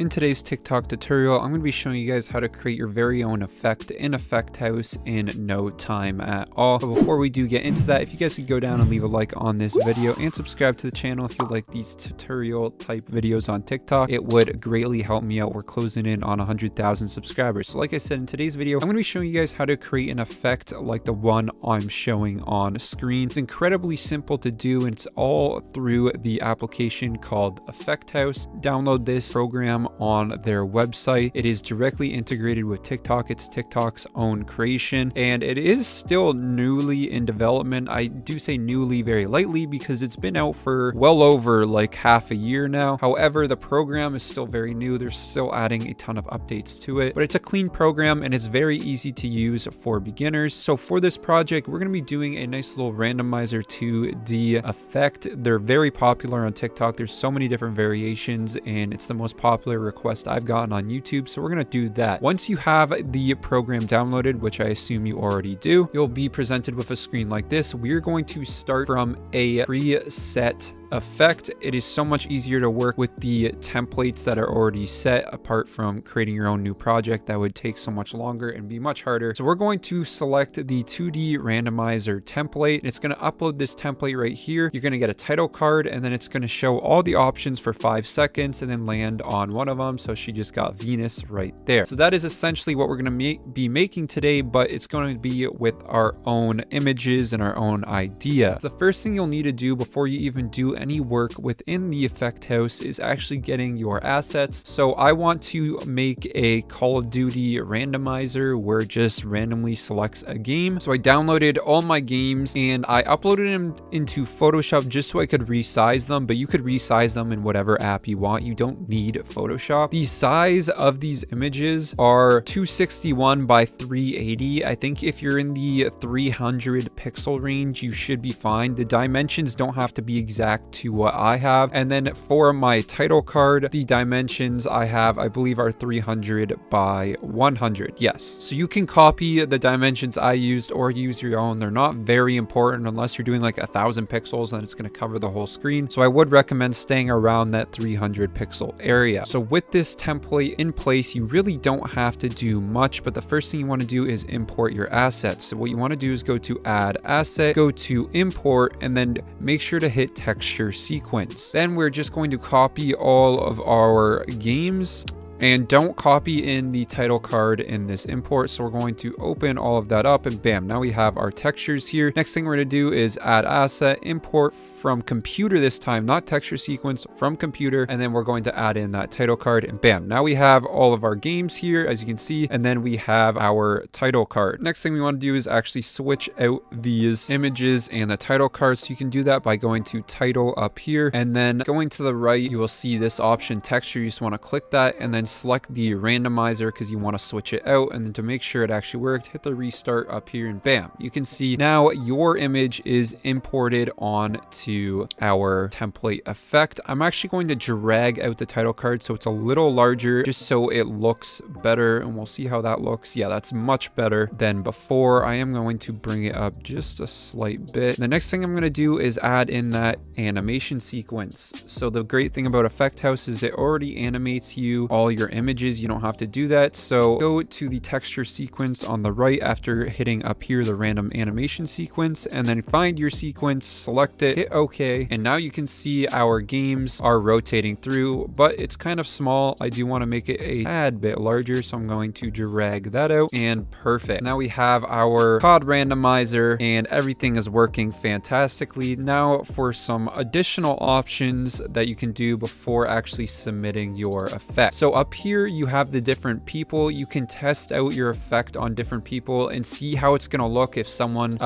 In today's TikTok tutorial, I'm going to be showing you guys how to create your very own effect in Effect House in no time at all. But before we do get into that, if you guys could go down and leave a like on this video and subscribe to the channel if you like these tutorial type videos on TikTok, it would greatly help me out. We're closing in on 100,000 subscribers. So like I said, in today's video, I'm going to be showing you guys how to create an effect like the one I'm showing on screen. It's incredibly simple to do, and it's all through the application called Effect House. Download this program on their website. It is directly integrated with TikTok. It's TikTok's own creation, and it is still newly in development. I do say newly very lightly because it's been out for well over like half a year now. However, the program is still very new. They're still adding a ton of updates to it, but it's a clean program and it's very easy to use for beginners. So for this project, we're going to be doing a nice little randomizer to the effect. They're very popular on TikTok. There's so many different variations, and it's the most popular request I've gotten on YouTube, so we're going to do that. Once you have the program downloaded, which I assume you already do, you'll be presented with a screen like this. We're going to start from a preset effect. It is so much easier to work with the templates that are already set, apart from creating your own new project that would take so much longer and be much harder. So we're going to select the 2D randomizer template. It's going to upload this template right here. You're going to get a title card, and then it's going to show all the options for 5 seconds and then land on one of them. So she just got Venus right there. So that is essentially what we're going to be making today, but it's going to be with our own images and our own idea. So the first thing you'll need to do before you even do any work within the Effect House is actually getting your assets. So I want to make a Call of Duty randomizer where it just randomly selects a game. So I downloaded all my games and I uploaded them into Photoshop just so I could resize them, but you could resize them in whatever app you want. You don't need Photoshop. The size of these images are 261 by 380. I think if you're in the 300 pixel range, you should be fine. The dimensions don't have to be exact to what I have. And then for my title card, the dimensions I have, I believe, are 300 by 100. Yes. So you can copy the dimensions I used or use your own. They're not very important unless you're doing like 1,000 pixels, then it's going to cover the whole screen. So I would recommend staying around that 300 pixel area. So with this template in place, you really don't have to do much, but the first thing you want to do is import your assets. So what you want to do is go to add asset, go to import, and then make sure to hit texture sequence. Then we're just going to copy all of our games. And don't copy in the title card in this import. So we're going to open all of that up, and bam, now we have our textures here. Next thing we're going to do is add asset, import from computer this time, not texture sequence, from computer. And then we're going to add in that title card, and bam, now we have all of our games here, as you can see. And then we have our title card. Next thing we want to do is actually switch out these images and the title card. So you can do that by going to title up here, and then going to the right, you will see this option texture. You just want to click that and then select the randomizer because you want to switch it out, and then to make sure it actually worked, hit the restart up here, and bam, you can see now your image is imported onto our template effect. I'm actually going to drag out the title card so it's a little larger just so it looks better, and we'll see how that looks. Yeah, that's much better than before. I am going to bring it up just a slight bit. The next thing I'm going to do is add in that animation sequence. So the great thing about Effect House is it already animates you all your images. You don't have to do that. So go to the texture sequence on the right after hitting up here the random animation sequence, and then find your sequence, select it, hit OK, and now you can see our games are rotating through, but it's kind of small. I do want to make it a tad bit larger, so I'm going to drag that out, and perfect. Now we have our COD randomizer and everything is working fantastically. Now for some additional options that you can do before actually submitting your effect. So up here you have the different people. You can test out your effect on different people and see how it's going to look if someone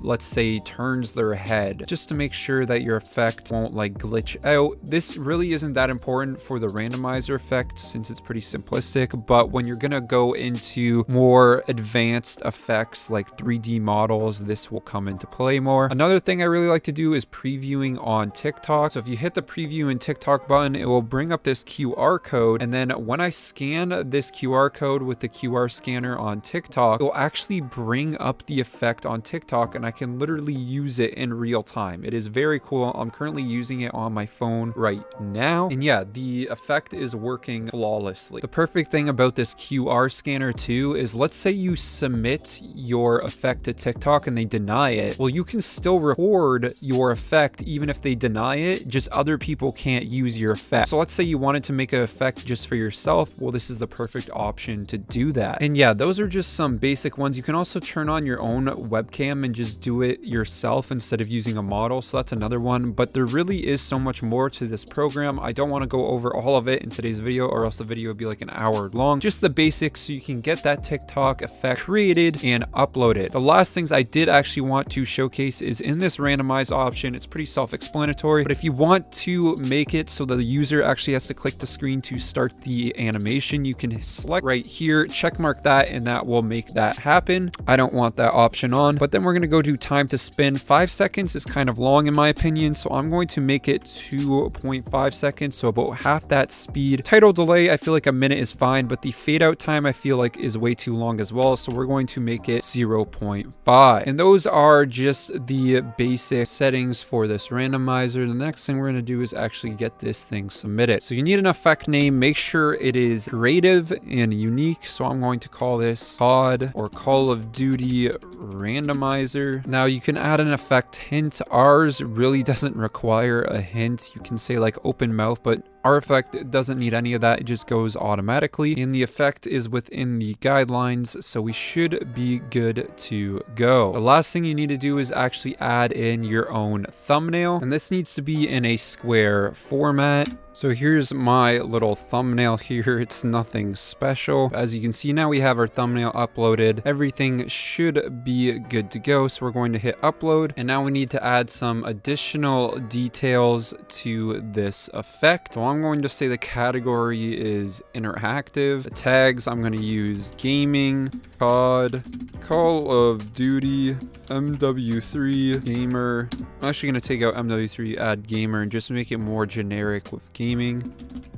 let's say turns their head, just to make sure that your effect won't like glitch out. This really isn't that important for the randomizer effect since it's pretty simplistic, but when you're going to go into more advanced effects like 3D models, this will come into play more. Another thing I really like to do is previewing on TikTok. So if you hit the preview in TikTok button, it will bring up this QR code, and then when I scan this QR code with the QR scanner on TikTok, it'll actually bring up the effect on TikTok, and I can literally use it in real time. It is very cool. I'm currently using it on my phone right now, and yeah, the effect is working flawlessly. The perfect thing about this QR scanner too is, let's say you submit your effect to TikTok and they deny it. Well, you can still record your effect even if they deny it, just other people can't use your effect. So let's say you wanted to make an effect just for yourself. Well, this is the perfect option to do that. And yeah, those are just some basic ones. You can also turn on your own webcam and just do it yourself instead of using a model. So that's another one, but there really is so much more to this program. I don't want to go over all of it in today's video, or else the video would be like an hour long. Just the basics so you can get that TikTok effect created and upload it. The last things I did actually want to showcase is in this randomize option. It's pretty self-explanatory, but if you want to make it so that the user actually has to click the screen to start the animation, you can select right here, check mark that, and that will make that happen. I don't want that option on, but then we're going to go to time to spin. 5 seconds is kind of long in my opinion, so I'm going to make it 2.5 seconds, so about half that speed. Title delay, I feel like a minute is fine, but the fade out time I feel like is way too long as well, so we're going to make it 0.5. And those are just the basic settings for this randomizer. The next thing we're going to do is actually get this thing submitted. So you need an effect name. Make sure it is creative and unique. So I'm going to call this COD or Call of Duty randomizer. Now you can add an effect hint. Ours really doesn't require a hint. You can say like open mouth, but our effect doesn't need any of that. It just goes automatically, and the effect is within the guidelines, so we should be good to go. The last thing you need to do is actually add in your own thumbnail, and this needs to be in a square format. So here's my little thumbnail here. It's nothing special. As you can see, now we have our thumbnail uploaded. Everything should be good to go. So we're going to hit upload, and now we need to add some additional details to this effect. So I'm going to say the category is interactive. The tags, I'm going to use gaming, COD, Call of Duty, MW3, gamer. I'm actually going to take out MW3, add gamer, and just make it more generic with gaming.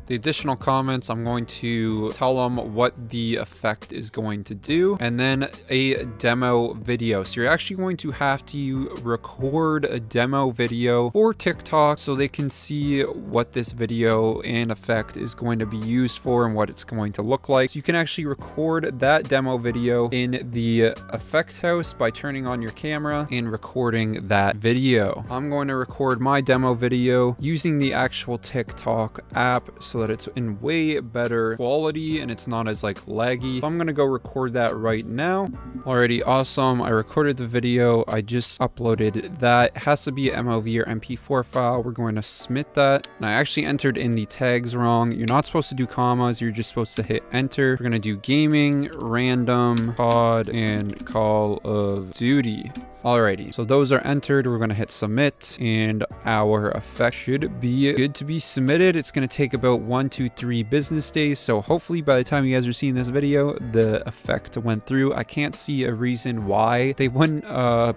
The additional comments, I'm going to tell them what the effect is going to do, and then a demo video. So you're actually going to have to record a demo video for TikTok so they can see what this video and effect is going to be used for and what it's going to look like. So you can actually record that demo video in the effect house by turning on your camera and recording that video. I'm going to record my demo video using the actual TikTok app so that it's in way better quality and it's not as like laggy. So I'm gonna go record that right now. Alrighty, awesome. I recorded the video. I just uploaded that. It has to be an MOV or MP4 file. We're going to submit that. And I actually entered in the tags wrong. You're not supposed to do commas. You're just supposed to hit enter. We're gonna do gaming, random, COD, and Call of Duty. Alrighty, so those are entered. We're going to hit submit, and our effect should be good to be submitted. It's going to take about 1 to 3 business days, so hopefully by the time you guys are seeing this video, the effect went through. I can't see a reason why they wouldn't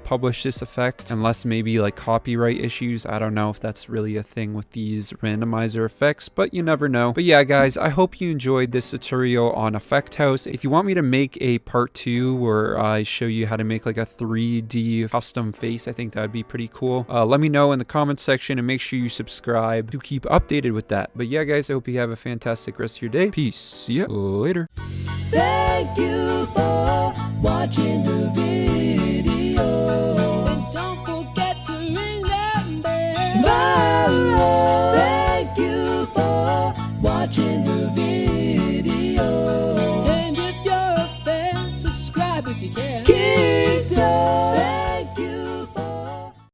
publish this effect, unless maybe like copyright issues. I don't know if that's really a thing with these randomizer effects, but you never know. But yeah, guys, I hope you enjoyed this tutorial on Effect House. If you want me to make a part 2 where I show you how to make like a 3D custom face, I think that would be pretty cool. Let me know in the comments section, and make sure you subscribe to keep updated with that. But yeah, guys, I hope you have a fantastic rest of your day. Peace. See ya later. Thank you for watching the video, and don't forget to ring that bell. Thank you for watching the video, and if you're a fan, subscribe if you can.